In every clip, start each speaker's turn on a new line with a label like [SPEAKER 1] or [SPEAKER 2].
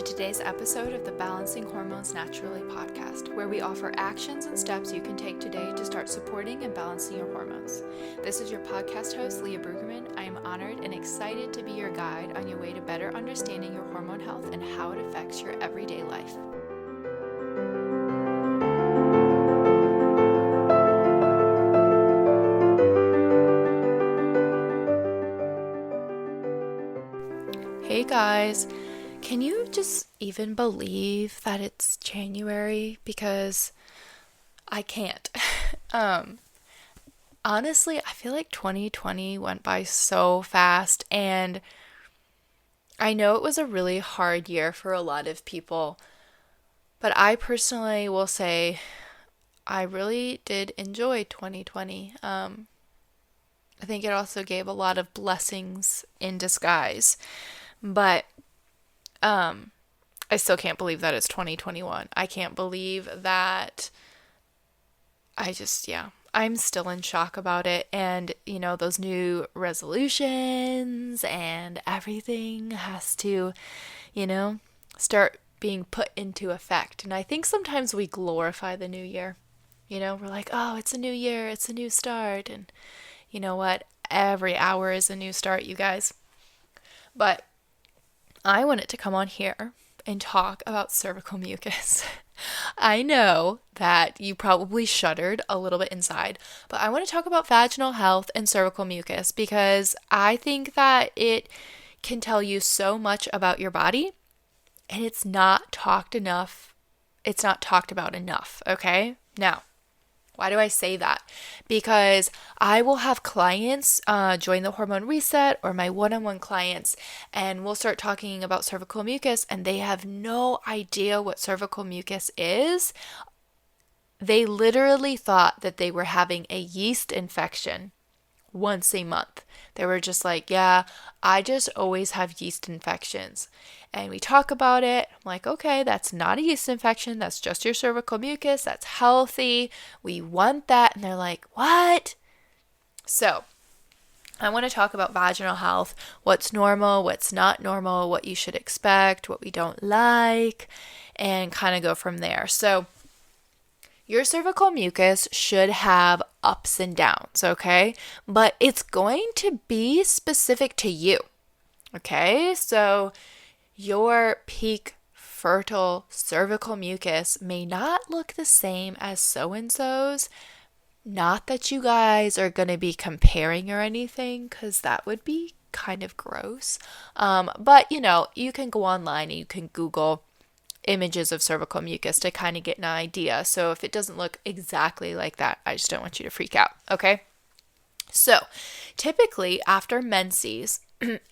[SPEAKER 1] today's episode of the Balancing Hormones Naturally podcast, where we offer actions and steps you can take today to start supporting and balancing your hormones. This is your podcast host, Leah Brueggemann. I am honored and excited to be your guide on your way to better understanding your hormone health and how it affects your everyday life. Hey guys, can you just even believe that it's January? Because I can't. Honestly, I feel like 2020 went by so fast, and I know it was a really hard year for a lot of people, but I personally will say I really did enjoy 2020. I think it also gave a lot of blessings in disguise. But I still can't believe that it's 2021. I can't believe that I'm still in shock about it. And, those new resolutions and everything has to, start being put into effect. And I think sometimes we glorify the new year. We're like, oh, it's a new year, it's a new start. And you know what? Every hour is a new start, you guys. But I wanted to come on here and talk about cervical mucus. I know that you probably shuddered a little bit inside, but I want to talk about vaginal health and cervical mucus because I think that it can tell you so much about your body, and it's not talked about enough, okay? Now, why do I say that? Because I will have clients join the hormone reset or my one-on-one clients, and we'll start talking about cervical mucus, and they have no idea what cervical mucus is. They literally thought that they were having a yeast infection once a month. They were just like, yeah, I just always have yeast infections. And we talk about it. I'm like, okay, that's not a yeast infection. That's just your cervical mucus. That's healthy. We want that. And they're like, what? So I want to talk about vaginal health, what's normal, what's not normal, what you should expect, what we don't like, and kind of go from there. So your cervical mucus should have ups and downs, okay? But it's going to be specific to you, okay? So your peak fertile cervical mucus may not look the same as so-and-so's. Not that you guys are going to be comparing or anything, because that would be kind of gross. But, you can go online and you can Google images of cervical mucus to kind of get an idea. So if it doesn't look exactly like that, I just don't want you to freak out, okay? So typically after menses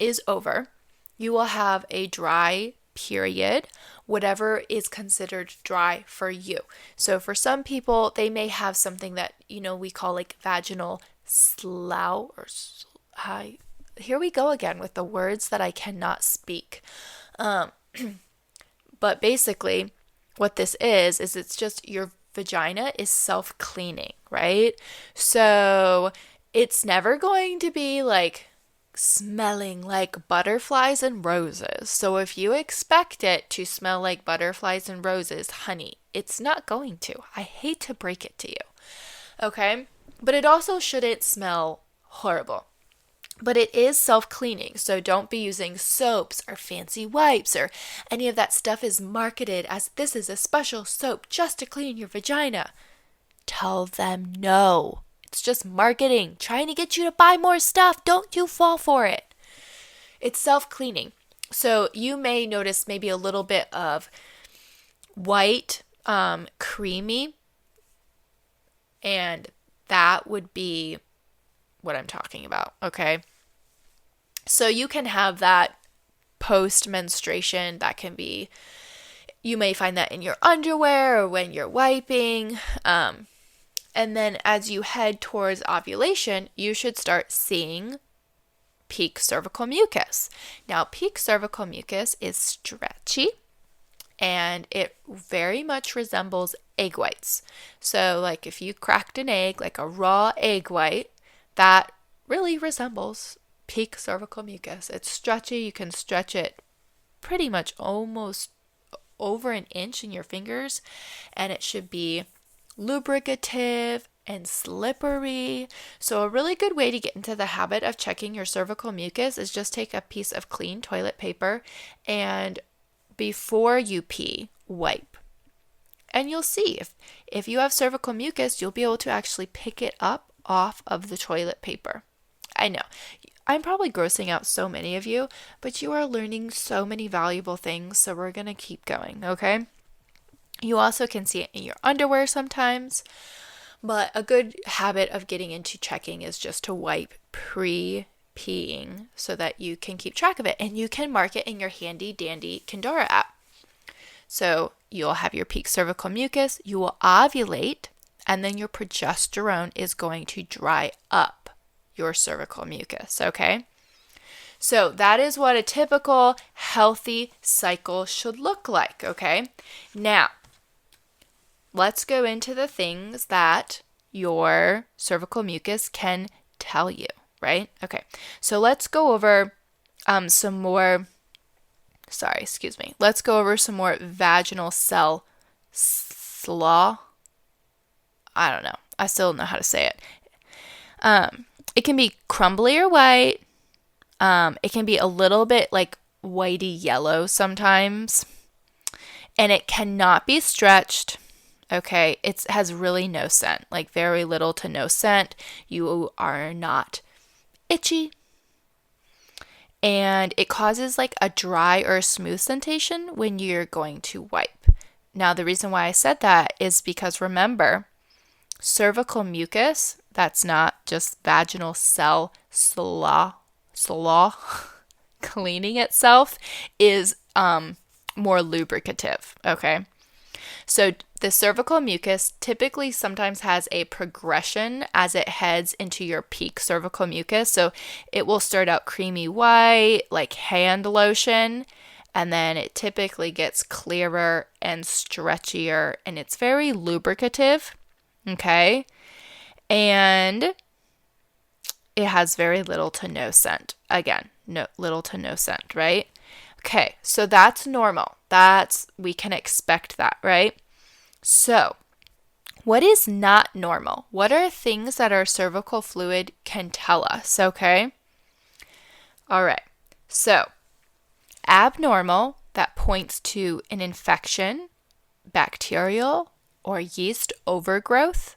[SPEAKER 1] is over, you will have a dry period, whatever is considered dry for you. So for some people, they may have something that, we call like vaginal slough or here we go again with the words that I cannot speak. But basically, what this is it's just your vagina is self-cleaning, right? So it's never going to be like smelling like butterflies and roses. So if you expect it to smell like butterflies and roses, honey, it's not going to. I hate to break it to you, okay? But it also shouldn't smell horrible. But it is self-cleaning, so don't be using soaps or fancy wipes or any of that stuff is marketed as this is a special soap just to clean your vagina. Tell them no. It's just marketing, trying to get you to buy more stuff. Don't you fall for it. It's self-cleaning. So you may notice maybe a little bit of white, creamy, and that would be what I'm talking about, okay? So you can have that post-menstruation. That can be, you may find that in your underwear or when you're wiping. And then as you head towards ovulation, you should start seeing peak cervical mucus. Now, peak cervical mucus is stretchy and it very much resembles egg whites. So like if you cracked an egg, like a raw egg white, that really resembles peak cervical mucus. It's stretchy. You can stretch it pretty much almost over an inch in your fingers, and it should be lubricative and slippery. So a really good way to get into the habit of checking your cervical mucus is just take a piece of clean toilet paper and before you pee, wipe. And you'll see if you have cervical mucus, you'll be able to actually pick it up off of the toilet paper. I know, I'm probably grossing out so many of you, but you are learning so many valuable things, so we're going to keep going, okay? You also can see it in your underwear sometimes, but a good habit of getting into checking is just to wipe pre-peeing so that you can keep track of it, and you can mark it in your handy dandy Kindora app. So you'll have your peak cervical mucus, you will ovulate, and then your progesterone is going to dry up your cervical mucus, okay? So that is what a typical healthy cycle should look like, okay? Now, let's go into the things that your cervical mucus can tell you, right? Okay, so let's go over Let's go over some more vaginal cell slough. I don't know. I still don't know how to say it. It can be crumbly or white. It can be a little bit like whitey yellow sometimes. And it cannot be stretched. Okay, it has really no scent, like very little to no scent. You are not itchy. And it causes like a dry or a smooth sensation when you're going to wipe. Now, the reason why I said that is because remember, cervical mucus, that's not just vaginal cell slough cleaning itself, is more lubricative, okay? So the cervical mucus typically sometimes has a progression as it heads into your peak cervical mucus. So it will start out creamy white, like hand lotion, and then it typically gets clearer and stretchier, and it's very lubricative, okay? And it has very little to no scent. Again, little to no scent, right? Okay, so that's normal. We can expect that, right? So, what is not normal? What are things that our cervical fluid can tell us, okay? All right, so abnormal, that points to an infection, bacterial, or yeast overgrowth.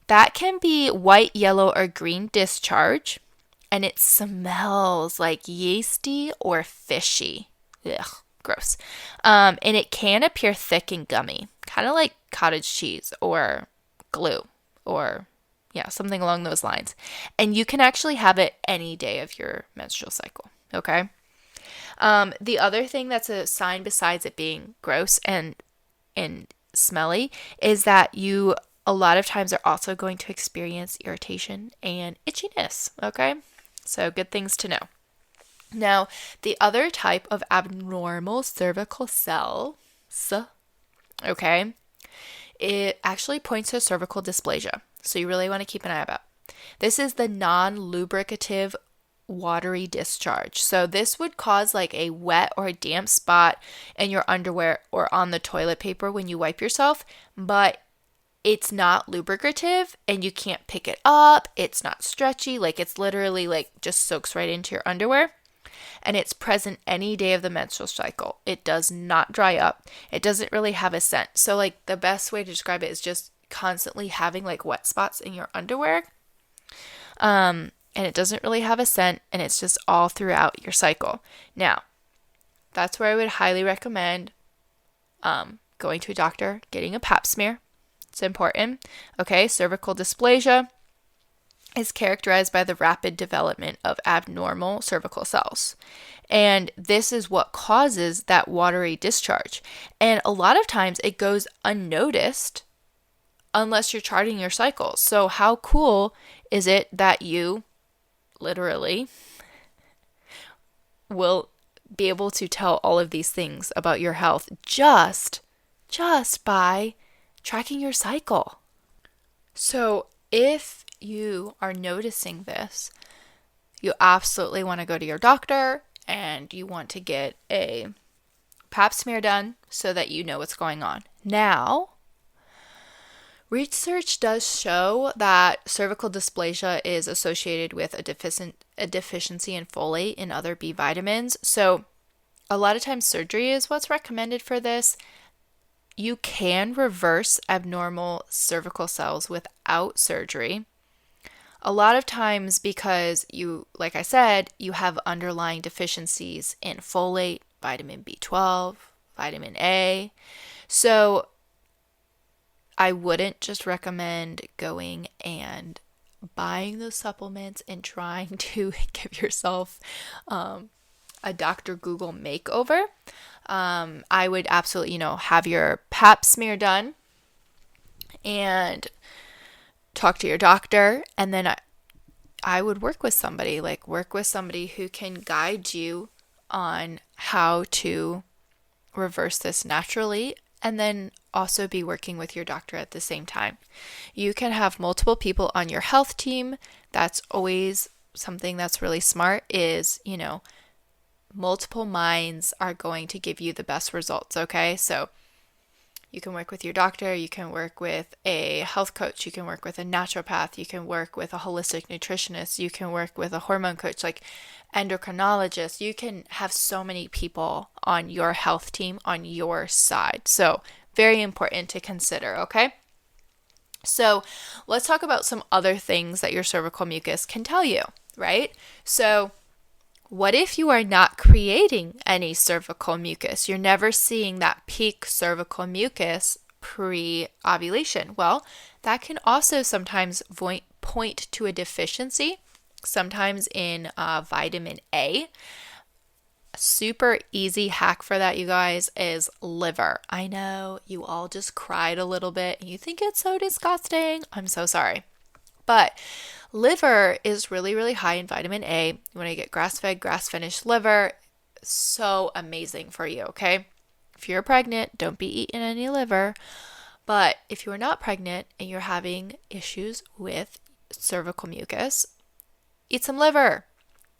[SPEAKER 1] That can be white, yellow, or green discharge, and it smells like yeasty or fishy. Ugh, gross. And it can appear thick and gummy, kind of like cottage cheese or glue or, something along those lines. And you can actually have it any day of your menstrual cycle, okay? The other thing that's a sign besides it being gross and smelly is that you a lot of times are also going to experience irritation and itchiness, okay? So good things to know. Now, the other type of abnormal cervical cells, okay, it actually points to cervical dysplasia. So you really want to keep an eye about. This is the non-lubricative watery discharge. So this would cause like a wet or a damp spot in your underwear or on the toilet paper when you wipe yourself, but it's not lubricative and you can't pick it up. It's not stretchy. Like it's literally like just soaks right into your underwear. And it's present any day of the menstrual cycle. It does not dry up. It doesn't really have a scent. So like the best way to describe it is just constantly having like wet spots in your underwear. And it doesn't really have a scent, and it's just all throughout your cycle. Now, that's where I would highly recommend going to a doctor, getting a pap smear. It's important. Okay, cervical dysplasia is characterized by the rapid development of abnormal cervical cells. And this is what causes that watery discharge. And a lot of times it goes unnoticed unless you're charting your cycles. So how cool is it that you literally will be able to tell all of these things about your health just by tracking your cycle? So if you are noticing this, you absolutely want to go to your doctor and you want to get a pap smear done so that you know what's going on. Now, research does show that cervical dysplasia is associated with a deficiency in folate and other B vitamins. So a lot of times surgery is what's recommended for this. You can reverse abnormal cervical cells without surgery. A lot of times because you, like I said, you have underlying deficiencies in folate, vitamin B12, vitamin A. So I wouldn't just recommend going and buying those supplements and trying to give yourself a Dr. Google makeover. I would absolutely, have your pap smear done and talk to your doctor. And then I would work with somebody who can guide you on how to reverse this naturally, and then also be working with your doctor at the same time. You can have multiple people on your health team. That's always something that's really smart is, multiple minds are going to give you the best results, okay? So you can work with your doctor, you can work with a health coach, you can work with a naturopath, you can work with a holistic nutritionist, you can work with a hormone coach, like endocrinologist. You can have so many people on your health team on your side. So very important to consider, okay? So let's talk about some other things that your cervical mucus can tell you, right? So what if you are not creating any cervical mucus? You're never seeing that peak cervical mucus pre-ovulation. Well, that can also sometimes point to a deficiency, sometimes in vitamin A. A super easy hack for that, you guys, is liver. I know you all just cried a little bit and you think it's so disgusting. I'm so sorry. But liver is really, really high in vitamin A. You want to get grass-fed, grass-finished liver. So amazing for you, okay? If you're pregnant, don't be eating any liver. But if you're not pregnant and you're having issues with cervical mucus, eat some liver.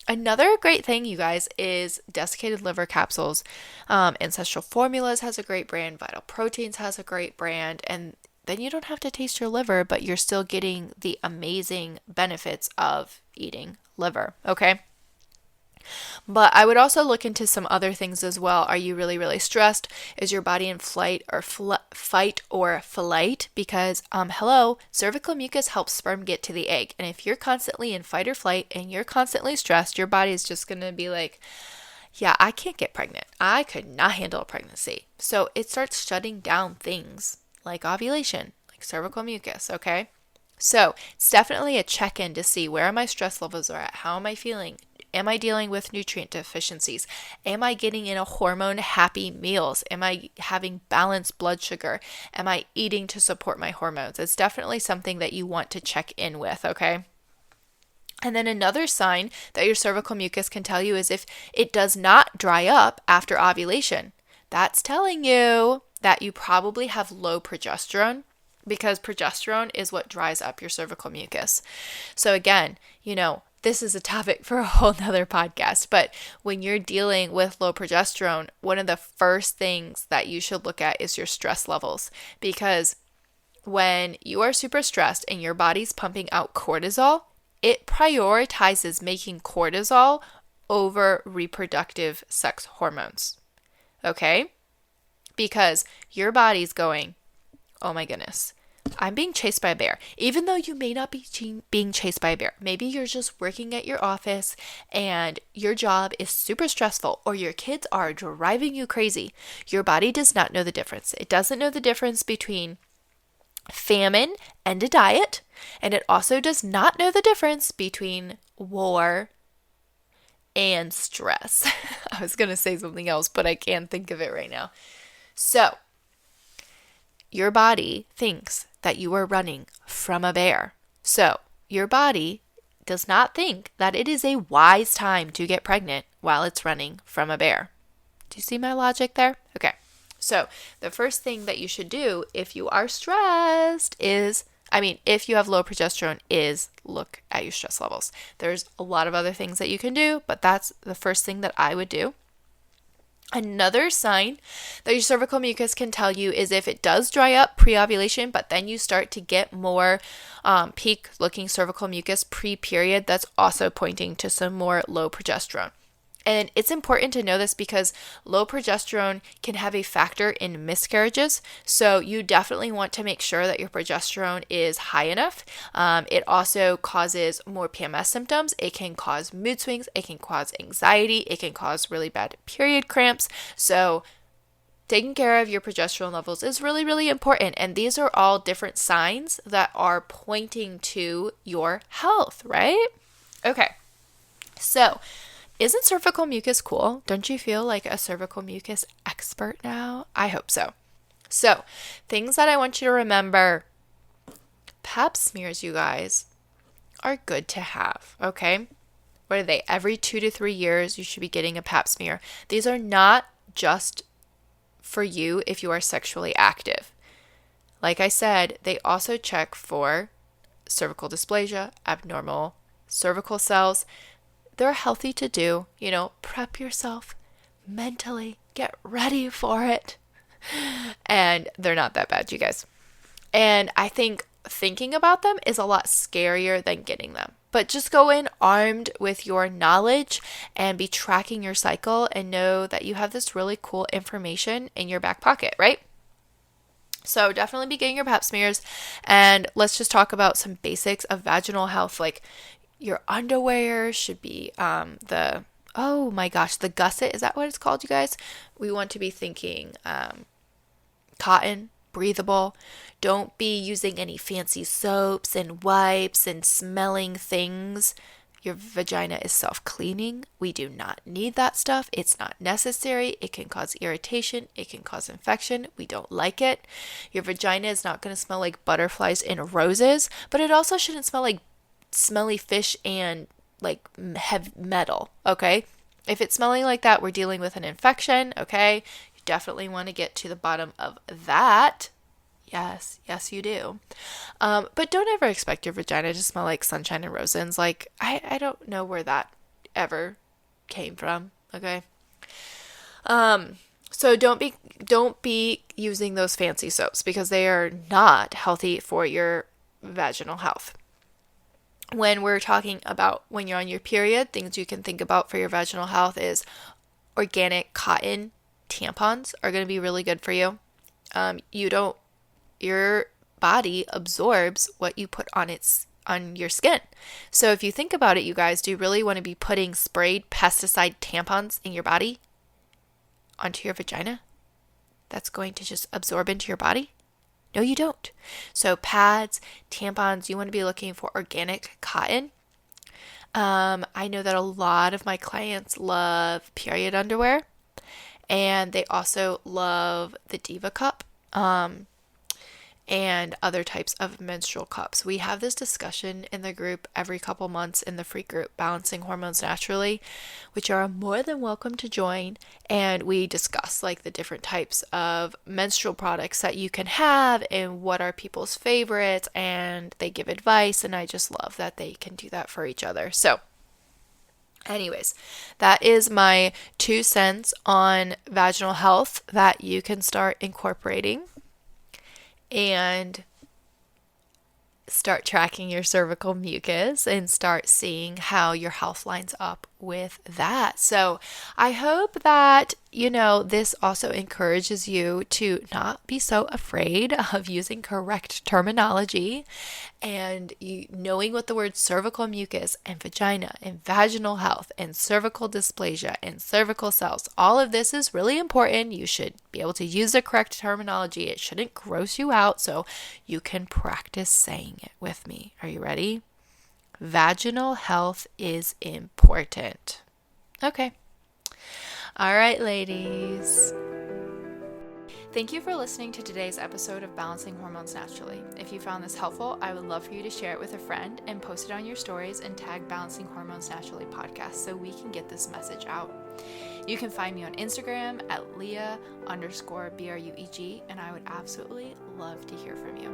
[SPEAKER 1] Another great thing, you guys, is desiccated liver capsules. Ancestral Formulas has a great brand. Vital Proteins has a great brand. And then you don't have to taste your liver, but you're still getting the amazing benefits of eating liver, okay? But I would also look into some other things as well. Are you really, really stressed? Is your body in fight or flight? Because, cervical mucus helps sperm get to the egg. And if you're constantly in fight or flight and you're constantly stressed, your body is just going to be like, yeah, I can't get pregnant. I could not handle a pregnancy. So it starts shutting down things like ovulation, like cervical mucus, okay? So it's definitely a check-in to see where my stress levels are at. How am I feeling? Am I dealing with nutrient deficiencies? Am I getting in a hormone-happy meals? Am I having balanced blood sugar? Am I eating to support my hormones? It's definitely something that you want to check in with, okay? And then another sign that your cervical mucus can tell you is if it does not dry up after ovulation. That's telling you that you probably have low progesterone, because progesterone is what dries up your cervical mucus. So again, this is a topic for a whole nother podcast, but when you're dealing with low progesterone, one of the first things that you should look at is your stress levels, because when you are super stressed and your body's pumping out cortisol, it prioritizes making cortisol over reproductive sex hormones, okay? Because your body's going, oh my goodness, I'm being chased by a bear. Even though you may not be being chased by a bear. Maybe you're just working at your office and your job is super stressful, or your kids are driving you crazy. Your body does not know the difference. It doesn't know the difference between famine and a diet. And it also does not know the difference between war and stress. I was going to say something else, but I can't think of it right now. So, your body thinks that you are running from a bear. So, your body does not think that it is a wise time to get pregnant while it's running from a bear. Do you see my logic there? Okay. So, the first thing that you should do if you are stressed if you have low progesterone, is look at your stress levels. There's a lot of other things that you can do, but that's the first thing that I would do. Another sign that your cervical mucus can tell you is if it does dry up pre-ovulation, but then you start to get more peak looking cervical mucus pre-period, that's also pointing to some more low progesterone. And it's important to know this because low progesterone can have a factor in miscarriages. So you definitely want to make sure that your progesterone is high enough. It also causes more PMS symptoms. It can cause mood swings. It can cause anxiety. It can cause really bad period cramps. So taking care of your progesterone levels is really, really important. And these are all different signs that are pointing to your health, right? Okay. So, isn't cervical mucus cool? Don't you feel like a cervical mucus expert now? I hope so. So, things that I want you to remember. Pap smears, you guys, are good to have, okay? What are they? Every 2 to 3 years, you should be getting a pap smear. These are not just for you if you are sexually active. Like I said, they also check for cervical dysplasia, abnormal cervical cells. They're healthy to do, prep yourself mentally, get ready for it. And they're not that bad, you guys. And I think thinking about them is a lot scarier than getting them. But just go in armed with your knowledge and be tracking your cycle and know that you have this really cool information in your back pocket, right? So definitely be getting your pap smears. And let's just talk about some basics of vaginal health, like your underwear should be the gusset. Is that what it's called, you guys? We want to be thinking cotton, breathable. Don't be using any fancy soaps and wipes and smelling things. Your vagina is self-cleaning. We do not need that stuff. It's not necessary. It can cause irritation. It can cause infection. We don't like it. Your vagina is not going to smell like butterflies and roses, but it also shouldn't smell like smelly fish and like heavy metal, okay? If it's smelling like that, we're dealing with an infection, okay? You definitely want to get to the bottom of that. Yes, you do. But don't ever expect your vagina to smell like sunshine and roses. Like, I don't know where that ever came from, okay? So don't be using those fancy soaps because they are not healthy for your vaginal health. When we're talking about when you're on your period, things you can think about for your vaginal health is organic cotton tampons are going to be really good for you. Your body absorbs what you put on your skin. So if you think about it, you guys, do you really want to be putting sprayed pesticide tampons in your body onto your vagina? That's going to just absorb into your body? No, you don't. So pads, tampons, you want to be looking for organic cotton. I know that a lot of my clients love period underwear, and they also love the Diva cup. And other types of menstrual cups. We have this discussion in the group every couple months in the free group, Balancing Hormones Naturally, which are more than welcome to join. And we discuss like the different types of menstrual products that you can have and what are people's favorites. And they give advice. And I just love that they can do that for each other. So anyways, that is my 2 cents on vaginal health that you can start incorporating. And start tracking your cervical mucus and start seeing how your health lines up with that. So I hope that, this also encourages you to not be so afraid of using correct terminology and knowing what the words cervical mucus and vagina and vaginal health and cervical dysplasia and cervical cells, all of this is really important. You should be able to use the correct terminology. It shouldn't gross you out, so you can practice saying it with me. Are you ready? Vaginal health is important. Okay. All right, ladies. Thank you for listening to today's episode of Balancing Hormones Naturally. If you found this helpful, I would love for you to share it with a friend and post it on your stories and tag Balancing Hormones Naturally podcast so we can get this message out. You can find me on Instagram at Leah_BRUEG, and I would absolutely love to hear from you.